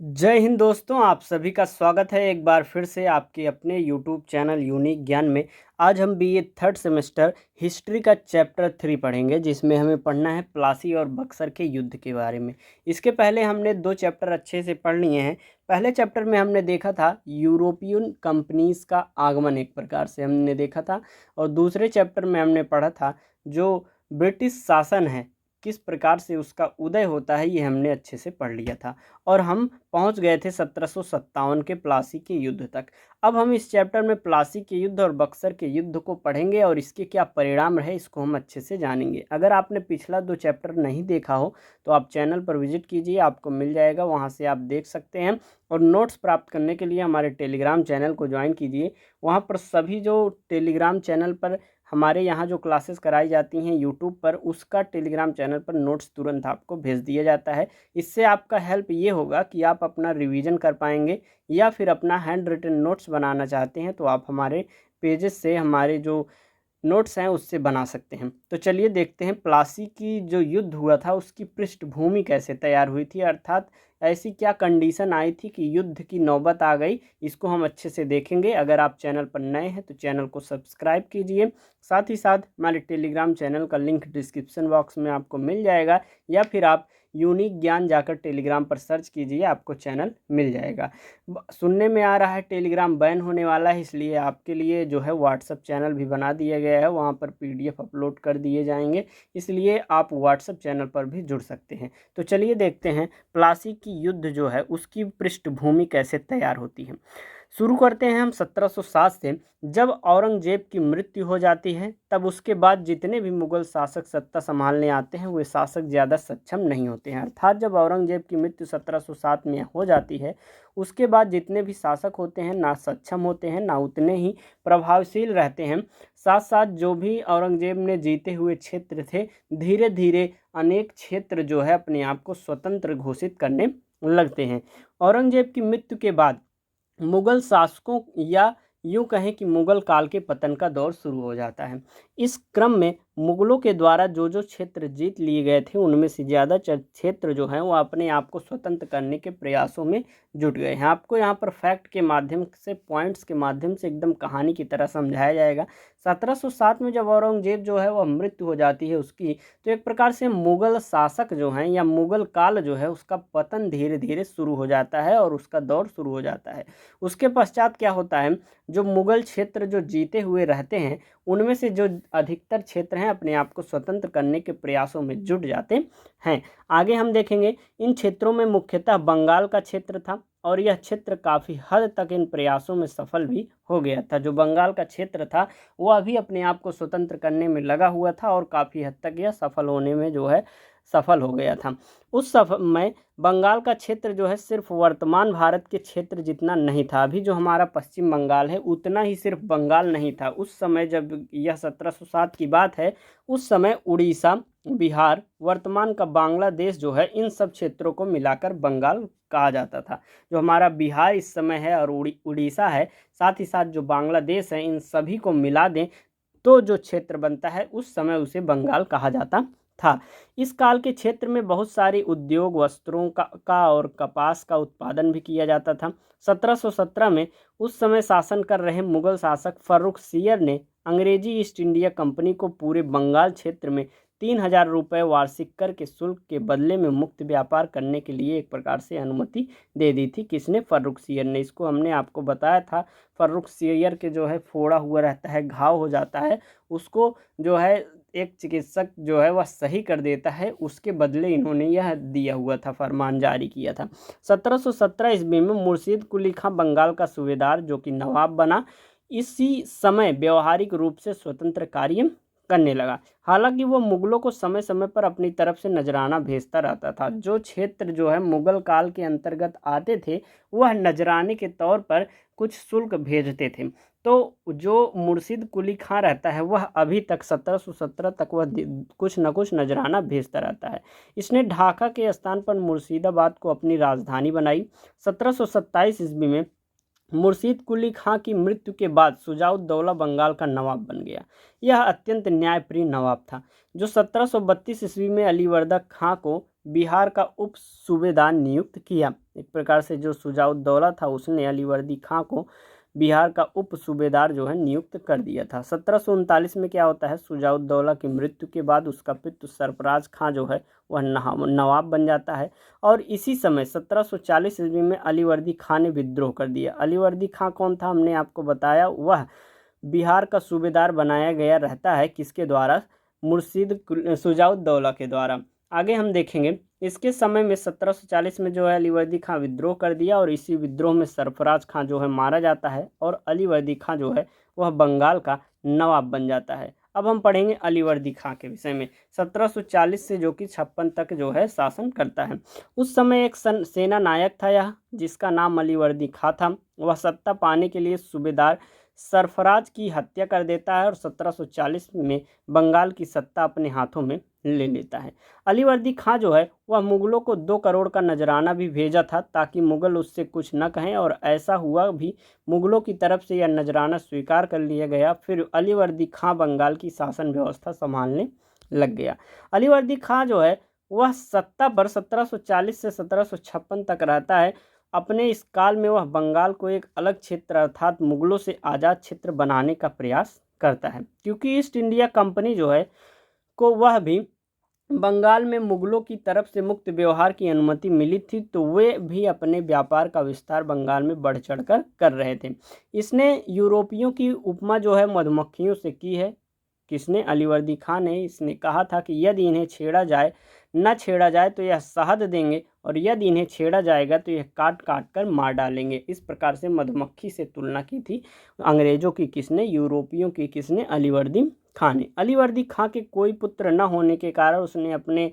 जय हिंद दोस्तों, आप सभी का स्वागत है एक बार फिर से आपके अपने यूट्यूब चैनल यूनिक ज्ञान में। आज हम बीए थर्ड सेमेस्टर हिस्ट्री का चैप्टर 3 पढ़ेंगे, जिसमें हमें पढ़ना है प्लासी और बक्सर के युद्ध के बारे में। इसके पहले हमने 2 चैप्टर अच्छे से पढ़ लिए हैं। पहले चैप्टर में हमने देखा था यूरोपियन कंपनीज का आगमन, एक प्रकार से हमने देखा था, और दूसरे चैप्टर में हमने पढ़ा था जो ब्रिटिश शासन है किस प्रकार से उसका उदय होता है, ये हमने अच्छे से पढ़ लिया था। और हम पहुंच गए थे 1757 के प्लासी के युद्ध तक। अब हम इस चैप्टर में प्लासी के युद्ध और बक्सर के युद्ध को पढ़ेंगे और इसके क्या परिणाम रहे इसको हम अच्छे से जानेंगे। अगर आपने पिछला 2 चैप्टर नहीं देखा हो तो आप चैनल पर विजिट कीजिए, आपको मिल जाएगा, वहाँ से आप देख सकते हैं। और नोट्स प्राप्त करने के लिए हमारे टेलीग्राम चैनल को ज्वाइन कीजिए। वहाँ पर सभी जो टेलीग्राम चैनल पर हमारे यहाँ जो क्लासेस कराई जाती हैं यूट्यूब पर, उसका टेलीग्राम चैनल पर नोट्स तुरंत आपको भेज दिया जाता है। इससे आपका हेल्प ये होगा कि आप अपना रिवीजन कर पाएंगे, या फिर अपना हैंड रिटन नोट्स बनाना चाहते हैं तो आप हमारे पेजेस से हमारे जो नोट्स हैं उससे बना सकते हैं। तो चलिए देखते हैं प्लासी की जो युद्ध हुआ था उसकी पृष्ठभूमि कैसे तैयार हुई थी, अर्थात ऐसी क्या कंडीशन आई थी कि युद्ध की नौबत आ गई। इसको हम अच्छे से देखेंगे। अगर आप चैनल पर नए हैं तो चैनल को सब्सक्राइब कीजिए। साथ ही साथ हमारे टेलीग्राम चैनल का लिंक डिस्क्रिप्शन बॉक्स में आपको मिल जाएगा, या फिर आप यूनिक ज्ञान जाकर टेलीग्राम पर सर्च कीजिए, आपको चैनल मिल जाएगा। सुनने में आ रहा है टेलीग्राम बैन होने वाला है, इसलिए आपके लिए जो है व्हाट्सअप चैनल भी बना दिया गया है, वहाँ पर पीडीएफ अपलोड कर दिए जाएंगे, इसलिए आप व्हाट्सअप चैनल पर भी जुड़ सकते हैं। तो चलिए देखते हैं प्लासी की युद्ध जो है उसकी पृष्ठभूमि कैसे तैयार होती है। शुरू करते हैं हम 1707 से। जब औरंगजेब की मृत्यु हो जाती है तब उसके बाद जितने भी मुगल शासक सत्ता संभालने आते हैं वे शासक ज़्यादा सक्षम नहीं होते हैं, अर्थात जब औरंगजेब की मृत्यु 1707 में हो जाती है उसके बाद जितने भी शासक होते हैं ना सक्षम होते हैं ना उतने ही प्रभावशील रहते हैं। साथ साथ जो भी औरंगजेब ने जीते हुए क्षेत्र थे, धीरे धीरे अनेक क्षेत्र जो है अपने आप को स्वतंत्र घोषित करने लगते हैं। औरंगजेब की मृत्यु के बाद मुगल शासकों या यूं कहें कि मुगल काल के पतन का दौर शुरू हो जाता है। इस क्रम में मुगलों के द्वारा जो जो क्षेत्र जीत लिए गए थे उनमें से ज़्यादा क्षेत्र जो हैं वो अपने आप को स्वतंत्र करने के प्रयासों में जुट गए हैं। आपको यहाँ पर फैक्ट के माध्यम से, पॉइंट्स के माध्यम से एकदम कहानी की तरह समझाया जाएगा। 1707 में जब औरंगजेब जो है वह मृत्यु हो जाती है उसकी, तो एक प्रकार से मुगल शासक जो हैं या मुगल काल जो है उसका पतन धीरे धीरे शुरू हो जाता है और उसका दौर शुरू हो जाता है। उसके पश्चात क्या होता है, जो मुगल क्षेत्र जो जीते हुए रहते हैं उनमें से जो अधिकतर क्षेत्र हैं अपने आप को स्वतंत्र करने के प्रयासों में जुट जाते हैं। आगे हम देखेंगे इन क्षेत्रों में मुख्यतः बंगाल का क्षेत्र था और यह क्षेत्र काफ़ी हद तक इन प्रयासों में सफल भी हो गया था। जो बंगाल का क्षेत्र था वह भी अपने आप को स्वतंत्र करने में लगा हुआ था और काफ़ी हद तक यह सफल होने में जो है सफल हो गया था। उस समय बंगाल का क्षेत्र जो है सिर्फ वर्तमान भारत के क्षेत्र जितना नहीं था। अभी जो हमारा पश्चिम बंगाल है उतना ही सिर्फ बंगाल नहीं था। उस समय जब यह 1707 की बात है, उस समय उड़ीसा, बिहार, वर्तमान का बांग्लादेश जो है इन सब क्षेत्रों को मिलाकर बंगाल कहा जाता था। जो हमारा बिहार इस समय है और उड़ीसा है, साथ ही साथ जो बांग्लादेश है, इन सभी को मिला दें तो जो क्षेत्र बनता है उस समय उसे बंगाल कहा जाता था। इस काल के क्षेत्र में बहुत सारे उद्योग, वस्त्रों का और कपास का उत्पादन भी किया जाता था। 1717 में उस समय शासन कर रहे मुगल शासक फर्रुखसियर ने अंग्रेजी ईस्ट इंडिया कंपनी को पूरे बंगाल क्षेत्र में 3000 रुपये वार्षिक कर के शुल्क के बदले में मुक्त व्यापार करने के लिए एक प्रकार से अनुमति दे दी थी। किसने? फर्रुखसियर ने। इसको हमने आपको बताया था। फर्रुखसियर के जो है फोड़ा हुआ रहता है, घाव हो जाता है, उसको जो है एक चिकित्सक जो है वह सही कर देता है, उसके बदले इन्होंने यह दिया हुआ था, फरमान जारी किया था। 1717 ईस्वी में मुर्शीद कुली खां बंगाल का सूबेदार जो कि नवाब बना, इसी समय व्यवहारिक रूप से स्वतंत्र कार्य करने लगा। हालांकि वो मुगलों को समय समय पर अपनी तरफ से नजराना भेजता रहता था। जो क्षेत्र जो है मुगल काल के अंतर्गत आते थे वह नजराने के तौर पर कुछ शुल्क भेजते थे। तो जो मुर्शीद कुली खां रहता है वह अभी तक 1717 तक वह कुछ न कुछ नजराना भेजता रहता है। इसने ढाका के स्थान पर मुर्शिदाबाद को अपनी राजधानी बनाई। 1727 ईस्वी में मुर्शीद कुली खां की मृत्यु के बाद शुजाउद्दौला बंगाल का नवाब बन गया। यह अत्यंत न्यायप्रिय नवाब था जो 1732 ईस्वी में अलीवर्दी खां को बिहार का उप सूबेदार नियुक्त किया। एक प्रकार से जो शुजाउद्दौला था उसने अलीवर्दी खां को बिहार का उप सूबेदार जो है नियुक्त कर दिया था। 1739 में क्या होता है, शुजाउद्दौला की मृत्यु के बाद उसका पुत्र सरफराज खां जो है वह नवाब बन जाता है। और इसी समय 1740 ईस्वी में अलीवर्दी खां ने विद्रोह कर दिया। अलीवर्दी खां कौन था, हमने आपको बताया, वह बिहार का सूबेदार बनाया गया रहता है किसके द्वारा, मुर्शीद शुजाउद्दौला के द्वारा। आगे हम देखेंगे इसके समय में 1740 में जो है अलीवर्दी खां विद्रोह कर दिया और इसी विद्रोह में सरफराज खां जो है मारा जाता है और अलीवर्दी खां जो है वह बंगाल का नवाब बन जाता है। अब हम पढ़ेंगे अलीवर्दी खां के विषय में। 1740 से जो कि 56 तक जो है शासन करता है। उस समय एक सेना नायक था यह, जिसका नाम अलीवर्दी खां था। वह सत्ता पाने के लिए सूबेदार सरफराज की हत्या कर देता है और 1740 में बंगाल की सत्ता अपने हाथों में ले लेता है। अलीवर्दी खां जो है वह मुगलों को 2 करोड़ का नजराना भी भेजा था ताकि मुगल उससे कुछ न कहें, और ऐसा हुआ भी। मुगलों की तरफ से यह नजराना स्वीकार कर लिया गया। फिर अलीवर्दी खां बंगाल की शासन व्यवस्था संभालने लग गया। अलीवर्दी खां जो है वह सत्ता पर 1740 से 1756 तक रहता है। अपने इस काल में वह बंगाल को एक अलग क्षेत्र अर्थात मुगलों से आज़ाद क्षेत्र बनाने का प्रयास करता है, क्योंकि ईस्ट इंडिया कंपनी जो है को वह भी बंगाल में मुगलों की तरफ से मुक्त व्यवहार की अनुमति मिली थी, तो वे भी अपने व्यापार का विस्तार बंगाल में बढ़ चढ़कर कर रहे थे। इसने यूरोपियों की उपमा जो है मधुमक्खियों से की है। किसने, अलीवर्दी खां ने। इसने कहा था कि यदि इन्हें छेड़ा जाए न छेड़ा जाए तो यह शहद देंगे, और यदि इन्हें छेड़ा जाएगा तो यह काट काट कर मार डालेंगे। इस प्रकार से मधुमक्खी से तुलना की थी अंग्रेजों की किसने, यूरोपियों की किसने, अलीवर्दी खां ने। अलीवर्दी खां के कोई पुत्र न होने के कारण उसने अपने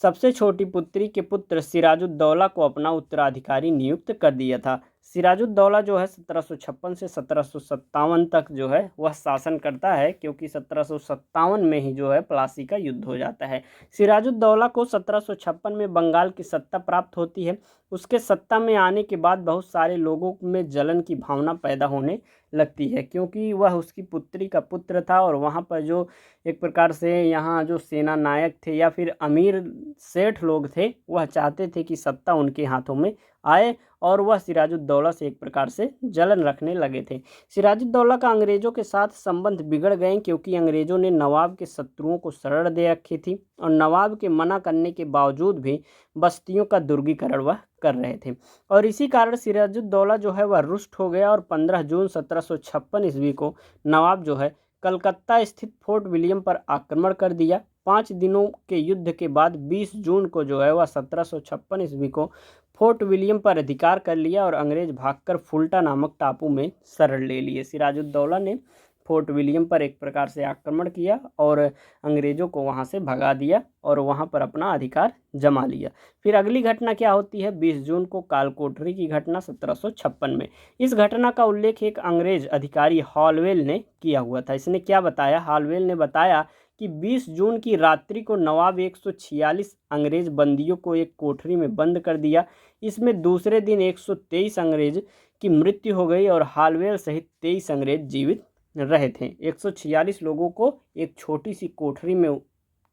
सबसे छोटी पुत्री के पुत्र सिराजुद्दौला को अपना उत्तराधिकारी नियुक्त कर दिया था। सिराजुद्दौला जो है 1756 से 1757 तक जो है वह शासन करता है, क्योंकि 1757 में ही जो है प्लासी का युद्ध हो जाता है। सिराजुद्दौला को 1756 में बंगाल की सत्ता प्राप्त होती है। उसके सत्ता में आने के बाद बहुत सारे लोगों में जलन की भावना पैदा होने लगती है, क्योंकि वह उसकी पुत्री का पुत्र था और वहाँ पर जो एक प्रकार से यहाँ जो सेना नायक थे या फिर अमीर सेठ लोग थे वह चाहते थे कि सत्ता उनके हाथों में आए, और वह सिराजुद्दौला से एक प्रकार से जलन रखने लगे थे। सिराजुद्दौला का अंग्रेजों के साथ संबंध बिगड़ गए, क्योंकि अंग्रेजों ने नवाब के शत्रुओं को शरण दे रखी थी और नवाब के मना करने के बावजूद भी बस्तियों का दुर्गीकरण वह कर रहे थे। और इसी कारण सिराजुद्दौला जो है वह रुष्ट हो गया और 15 जून 1756 ईस्वी को नवाब जो है कलकत्ता स्थित फोर्ट विलियम पर आक्रमण कर दिया। 5 दिनों के युद्ध के बाद 20 जून को जो है वह 1756 ईस्वी को फोर्ट विलियम पर अधिकार कर लिया और अंग्रेज भागकर फुल्टा नामक टापू में शरण ले लिए। सिराजुद्दौला ने फोर्ट विलियम पर एक प्रकार से आक्रमण किया और अंग्रेजों को वहां से भगा दिया और वहां पर अपना अधिकार जमा लिया। फिर अगली घटना क्या होती है, 20 जून को कालकोठरी की घटना 1756 में। इस घटना का उल्लेख एक अंग्रेज अधिकारी हॉलवेल ने किया हुआ था। इसने क्या बताया, हॉलवेल ने बताया कि 20 जून की रात्रि को नवाब 146 अंग्रेज बंदियों को एक कोठरी में बंद कर दिया। इसमें दूसरे दिन 123 अंग्रेज की मृत्यु हो गई और हॉलवेल सहित 23 अंग्रेज जीवित रहे थे। 146 लोगों को एक छोटी सी कोठरी में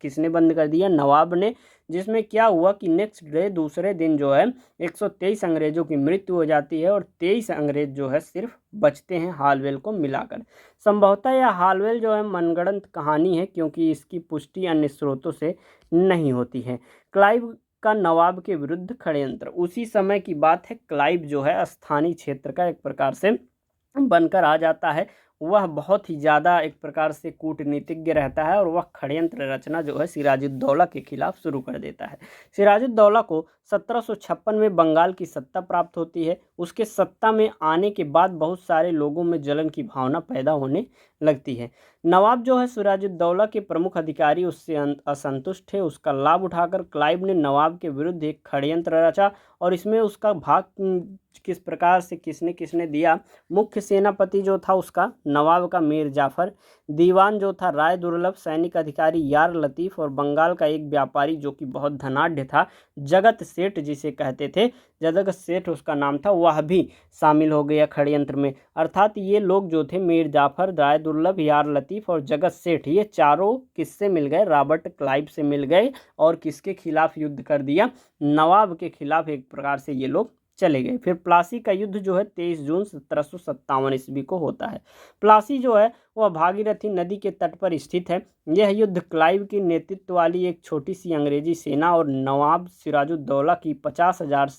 किसने बंद कर दिया, नवाब ने। जिसमें क्या हुआ कि नेक्स्ट डे दूसरे दिन जो है 123 अंग्रेजों की मृत्यु हो जाती है और 23 अंग्रेज जो है सिर्फ बचते हैं हॉलवेल को मिलाकर। संभवतः यह हॉलवेल जो है मनगढ़ंत कहानी है, क्योंकि इसकी पुष्टि अन्य स्रोतों से नहीं होती है। क्लाइव का नवाब के विरुद्ध षड्यंत्र, उसी समय की बात है। क्लाइव जो है स्थानीय क्षेत्र का एक प्रकार से बनकर आ जाता है। वह बहुत ही ज़्यादा एक प्रकार से कूटनीतिज्ञ रहता है और वह षड्यंत्र रचना जो है सिराजुद्दौला के खिलाफ शुरू कर देता है। सिराजुद्दौला को 1756 में बंगाल की सत्ता प्राप्त होती है। उसके सत्ता में आने के बाद बहुत सारे लोगों में जलन की भावना पैदा होने लगती है। नवाब जो है सिराजुद्दौला के प्रमुख अधिकारी उससे असंतुष्ट थे। उसका लाभ उठाकर क्लाइव ने नवाब के विरुद्ध एक षड्यंत्र रचा और इसमें उसका भाग किस प्रकार से किसने किसने दिया। मुख्य सेनापति जो था उसका नवाब का मीर जाफर, दीवान जो था राय दुर्लभ, सैनिक अधिकारी यार लतीफ़ और बंगाल का एक व्यापारी जो कि बहुत धनाढ़ था, जगत सेठ जिसे कहते थे, जगत सेठ उसका नाम था, वह भी शामिल हो गया षड्यंत्र में। अर्थात ये लोग जो थे मीर जाफर, राय दुर्लभ, यार लतीफ़ और जगत सेठ, ये चारों किससे मिल गए? रॉबर्ट क्लाइव से मिल गए। और किसके खिलाफ युद्ध कर दिया? नवाब के खिलाफ एक प्रकार से ये लोग चले गए। फिर प्लासी का युद्ध जो है 23 जून 1757 ईस्वी को होता है। प्लासी जो है वह भागीरथी नदी के तट पर स्थित है। यह युद्ध क्लाइव की नेतृत्व वाली एक छोटी सी अंग्रेजी सेना और नवाब सिराजुद्दौला की 50,000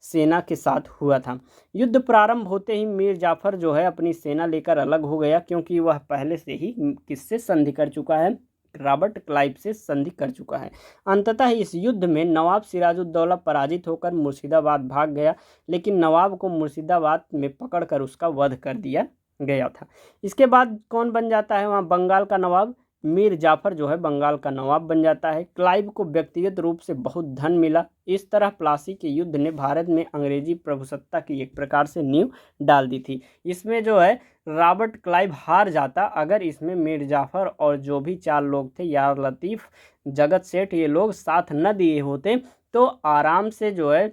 सेना के साथ हुआ था। युद्ध प्रारंभ होते ही मीर जाफर जो है अपनी सेना लेकर अलग हो गया, क्योंकि वह पहले से ही किससे संधि कर चुका है? रॉबर्ट क्लाइव से संधि कर चुका है। अंततः इस युद्ध में नवाब सिराजुद्दौला पराजित होकर मुर्शिदाबाद भाग गया, लेकिन नवाब को मुर्शिदाबाद में पकड़कर उसका वध कर दिया गया था। इसके बाद कौन बन जाता है वहाँ? बंगाल का नवाब मीर जाफर जो है बंगाल का नवाब बन जाता है। क्लाइव को व्यक्तिगत रूप से बहुत धन मिला। इस तरह प्लासी के युद्ध ने भारत में अंग्रेजी प्रभुसत्ता की एक प्रकार से नींव डाल दी थी। इसमें जो है रॉबर्ट क्लाइव हार जाता अगर इसमें मीर जाफर और जो भी 4 लोग थे, यार लतीफ़, जगत सेठ, ये लोग साथ न दिए होते तो आराम से जो है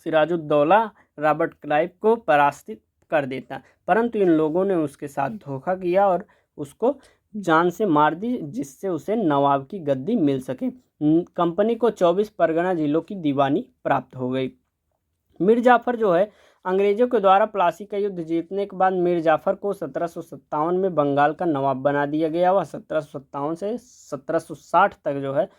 सिराजुद्दौला रॉबर्ट क्लाइव को परास्तित कर देता। परंतु इन लोगों ने उसके साथ धोखा किया और उसको जान से मार दी, जिससे उसे नवाब की गद्दी मिल सके। कंपनी को 24 परगना जिलों की दीवानी प्राप्त हो गई। मीर जाफर जो है अंग्रेजों के द्वारा प्लासी का युद्ध जीतने के बाद मीर जाफर को 1757 में बंगाल का नवाब बना दिया गया। वह 1757 से 1760 तक जो है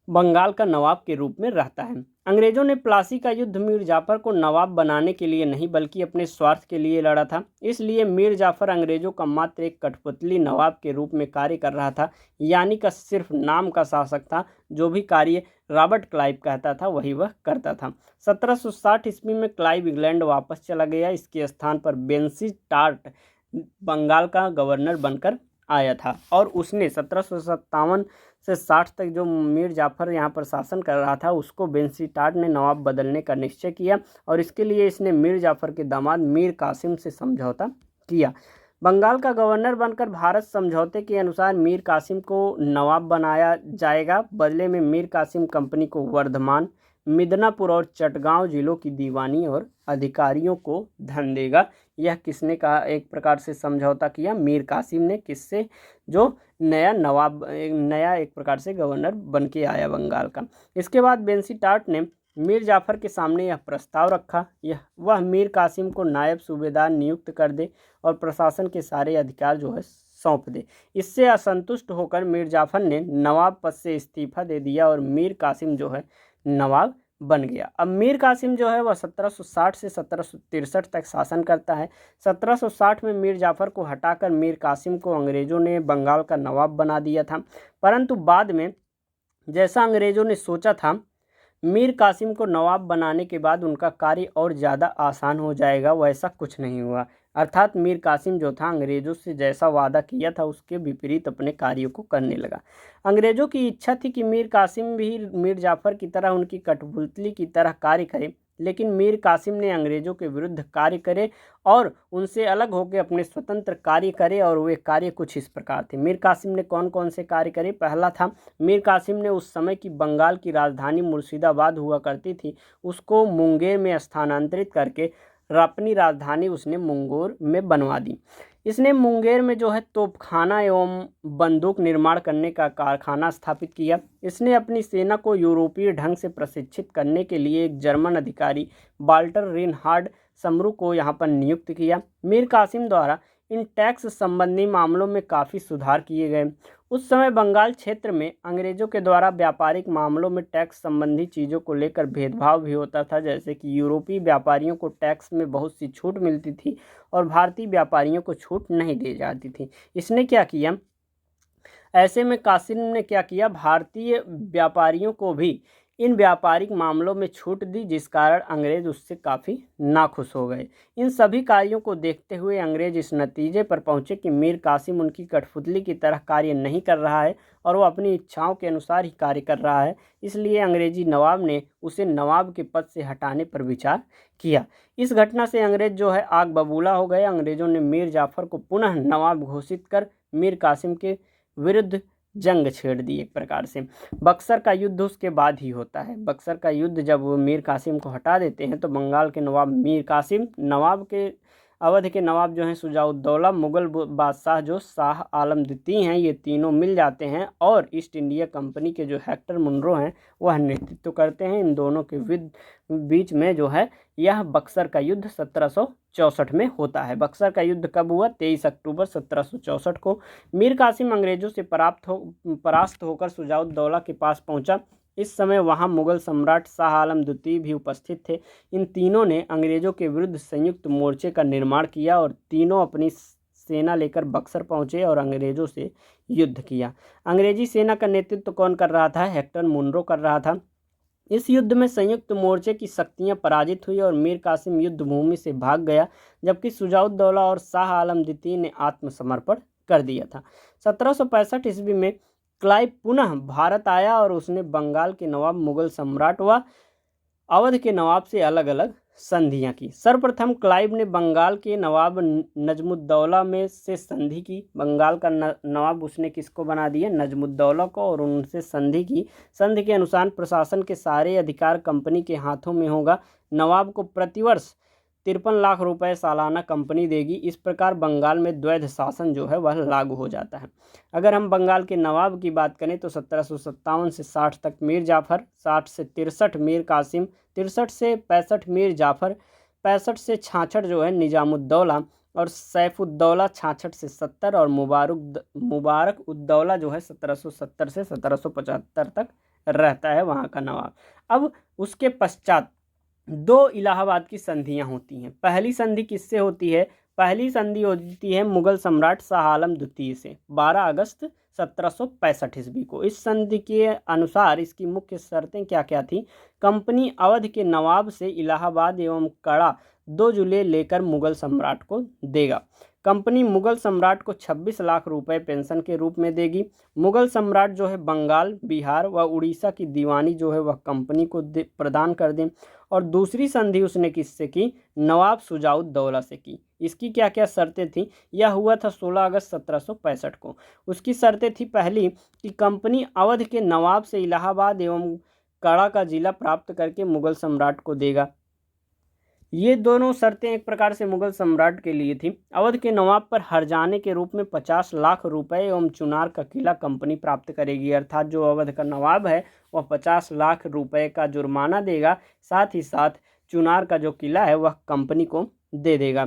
बंगाल का नवाब के रूप में रहता है। अंग्रेजों ने प्लासी का युद्ध मीर जाफर को नवाब बनाने के लिए नहीं बल्कि अपने स्वार्थ के लिए लड़ा था। इसलिए मीर जाफर अंग्रेजों का मात्र एक कठपुतली नवाब के रूप में कार्य कर रहा था, यानी का सिर्फ नाम का शासक था। जो भी कार्य रॉबर्ट क्लाइव कहता था वही वह करता था। 1760 ईस्वी में क्लाइव इंग्लैंड वापस चला गया। इसके स्थान पर बेंसी टार्ट बंगाल का गवर्नर बनकर आया था और उसने 1757 से 60 तक जो मीर जाफर यहाँ पर शासन कर रहा था उसको बेंसी टार्ट ने नवाब बदलने का निश्चय किया और इसके लिए इसने मीर जाफर के दामाद मीर कासिम से समझौता किया। बंगाल का गवर्नर बनकर भारत समझौते के अनुसार मीर कासिम को नवाब बनाया जाएगा। बदले में मीर कासिम कंपनी को वर्धमान, मिदनापुर और चटगांव जिलों की दीवानी और अधिकारियों को धन देगा। यह किसने कहा? एक प्रकार से समझौता किया मीर कासिम ने। किससे? जो नया नवाब, नया एक प्रकार से गवर्नर बन के आया बंगाल का। इसके बाद बेंसी टार्ट ने मीर जाफर के सामने यह प्रस्ताव रखा, वह मीर कासिम को नायब सूबेदार नियुक्त कर दे और प्रशासन के सारे अधिकार जो है सौंप दे। इससे असंतुष्ट होकर मीर जाफर ने नवाब पद से इस्तीफा दे दिया और मीर कासिम जो है नवाब बन गया। अब मीर कासिम जो है वह 1760 से 1763 तक शासन करता है। 1760 में मीर जाफर को हटाकर मीर कासिम को अंग्रेजों ने बंगाल का नवाब बना दिया था, परंतु बाद में जैसा अंग्रेजों ने सोचा था मीर कासिम को नवाब बनाने के बाद उनका कार्य और ज़्यादा आसान हो जाएगा, वैसा कुछ नहीं हुआ। अर्थात मीर कासिम जो था अंग्रेज़ों से जैसा वादा किया था उसके विपरीत अपने कार्यों को करने लगा। अंग्रेज़ों की इच्छा थी कि मीर कासिम भी मीर जाफर की तरह उनकी कठपुतली की तरह कार्य करे, लेकिन मीर कासिम ने अंग्रेज़ों के विरुद्ध कार्य करे और उनसे अलग होकर अपने स्वतंत्र कार्य करे। और वे कार्य कुछ इस प्रकार थे। मीर कासिम ने कौन कौन से कार्य करे? पहला था, मीर कासिम ने उस समय की बंगाल की राजधानी मुर्शिदाबाद हुआ करती थी, उसको मुंगेर में स्थानांतरित करके अपनी राजधानी उसने मुंगेर में बनवा दी। इसने मुंगेर में जो है तोपखाना एवं बंदूक निर्माण करने का कारखाना स्थापित किया। इसने अपनी सेना को यूरोपीय ढंग से प्रशिक्षित करने के लिए एक जर्मन अधिकारी वाल्टर रेनहार्ड समरू को यहाँ पर नियुक्त किया। मीर कासिम द्वारा इन टैक्स संबंधी मामलों में काफ़ी सुधार किए गए। उस समय बंगाल क्षेत्र में अंग्रेजों के द्वारा व्यापारिक मामलों में टैक्स संबंधी चीज़ों को लेकर भेदभाव भी होता था, जैसे कि यूरोपीय व्यापारियों को टैक्स में बहुत सी छूट मिलती थी और भारतीय व्यापारियों को छूट नहीं दी जाती थी। इसने क्या किया? ऐसे में कासिम ने क्या किया? भारतीय व्यापारियों को भी इन व्यापारिक मामलों में छूट दी, जिस कारण अंग्रेज उससे काफ़ी नाखुश हो गए। इन सभी कार्यों को देखते हुए अंग्रेज इस नतीजे पर पहुंचे कि मीर कासिम उनकी कठपुतली की तरह कार्य नहीं कर रहा है और वो अपनी इच्छाओं के अनुसार ही कार्य कर रहा है। इसलिए अंग्रेजी नवाब ने उसे नवाब के पद से हटाने पर विचार किया। इस घटना से अंग्रेज जो है आग बबूला हो गए। अंग्रेजों ने मीर जाफर को पुनः नवाब घोषित कर मीर कासिम के विरुद्ध जंग छेड़ दी। एक प्रकार से बक्सर का युद्ध उसके बाद ही होता है। बक्सर का युद्ध जब मीर कासिम को हटा देते हैं तो बंगाल के नवाब मीर कासिम नवाब के अवध के नवाब जो हैं शुजाउद्दौला, मुगल बादशाह जो शाह आलम द्वितीय हैं, ये तीनों मिल जाते हैं और ईस्ट इंडिया कंपनी के जो हेक्टर मुनरो हैं वह नेतृत्व करते हैं। इन दोनों के बीच में जो है यह बक्सर का युद्ध 1764 में होता है। बक्सर का युद्ध कब हुआ? 23 अक्टूबर 1764 को। मीर कासिम अंग्रेजों से परास्त होकर शुजाउद्दौला के पहुंचा पहुंचा। इस समय वहां मुगल सम्राट शाह आलम द्वितीय भी उपस्थित थे। इन तीनों ने अंग्रेजों के विरुद्ध संयुक्त मोर्चे का निर्माण किया और तीनों अपनी सेना लेकर बक्सर पहुंचे और अंग्रेजों से युद्ध किया। अंग्रेजी सेना का नेतृत्व कौन कर रहा था? हेक्टर मुनरो कर रहा था। इस युद्ध में संयुक्त मोर्चे की शक्तियां पराजित हुई और मीर कासिम युद्ध भूमि से भाग गया, जबकि शुजाउद्दौला और शाह आलम द्वितीय ने आत्मसमर्पण कर दिया था। 1765 ईस्वी में क्लाइव पुनः भारत आया और उसने बंगाल के नवाब, मुगल सम्राट व अवध के नवाब से अलग अलग संधियां की। सर्वप्रथम क्लाइव ने बंगाल के नवाब नजमुद्दौला में से संधि की। बंगाल का नवाब उसने किसको बना दिया? नजमुद्दौला को, और उनसे संधि की। संधि के अनुसार प्रशासन के सारे अधिकार कंपनी के हाथों में होगा। नवाब को प्रतिवर्ष 53 लाख रुपए सालाना कंपनी देगी। इस प्रकार बंगाल में द्वैध शासन जो है वह लागू हो जाता है। अगर हम बंगाल के नवाब की बात करें तो 1757 से 60 तक मीर जाफर, 60 से 63 मीर कासिम, 63 से 65 मीर जाफर, 65 से 66 जो है निजामुद्दौला, और सैफुद्दौला 66 से 70, और मुबारक उद्दौला जो है 1770 से 1775 तक रहता है वहाँ का नवाब। अब उसके पश्चात दो इलाहाबाद की संधियां होती हैं। पहली संधि किससे होती है? पहली संधि होती है मुगल सम्राट शाह आलम द्वितीय से 12 अगस्त 1765 ईस्वी को। इस संधि के अनुसार इसकी मुख्य शर्तें क्या क्या थी? कंपनी अवध के नवाब से इलाहाबाद एवं कड़ा 2 जिले लेकर मुगल सम्राट को देगा। कंपनी मुगल सम्राट को 26 लाख रुपए पेंशन के रूप में देगी। मुगल सम्राट जो है बंगाल, बिहार व उड़ीसा की दीवानी जो है वह कंपनी को प्रदान कर दें। और दूसरी संधि उसने किससे की? नवाब शुजाउद्दौला से की। इसकी क्या क्या शर्तें थी? यह हुआ था 16 अगस्त 1765 को। उसकी शर्तें थी, पहली कि कंपनी अवध के नवाब से इलाहाबाद एवं कड़ा का जिला प्राप्त करके मुगल सम्राट को देगा। ये दोनों शर्तें एक प्रकार से मुगल सम्राट के लिए थी। अवध के नवाब पर हर्जाने के रूप में 50 लाख रुपए एवं चुनार का किला कंपनी प्राप्त करेगी, अर्थात जो अवध का नवाब है वह 50 लाख रुपए का जुर्माना देगा, साथ ही साथ चुनार का जो किला है वह कंपनी को दे देगा।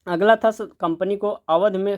अगला था कंपनी को अवध में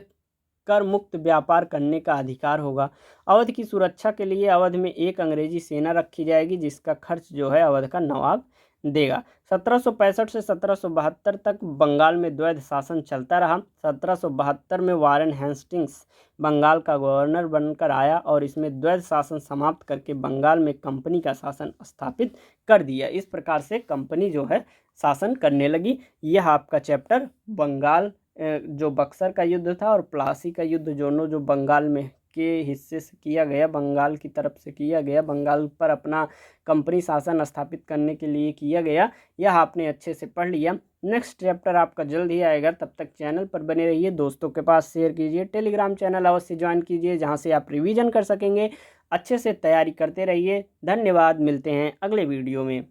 कर मुक्त व्यापार करने का अधिकार होगा। अवध की सुरक्षा के लिए अवध में एक अंग्रेजी सेना रखी जाएगी, जिसका खर्च जो है अवध का नवाब देगा। 1765 से 1772 तक बंगाल में द्वैध शासन चलता रहा। 1772 में वारेन हेस्टिंग्स बंगाल का गवर्नर बनकर आया और इसमें द्वैध शासन समाप्त करके बंगाल में कंपनी का शासन स्थापित कर दिया। इस प्रकार से कंपनी जो है शासन करने लगी। यह आपका चैप्टर बंगाल जो बक्सर का युद्ध था और प्लासी का युद्ध दोनों जो बंगाल में के हिस्से से किया गया, बंगाल की तरफ से किया गया, बंगाल पर अपना कंपनी शासन स्थापित करने के लिए किया गया, यह आपने अच्छे से पढ़ लिया। नेक्स्ट चैप्टर आपका जल्द ही आएगा, तब तक चैनल पर बने रहिए, दोस्तों के पास शेयर कीजिए, टेलीग्राम चैनल अवश्य ज्वाइन कीजिए जहां से आप रिवीजन कर सकेंगे। अच्छे से तैयारी करते रहिए। धन्यवाद, मिलते हैं अगले वीडियो में।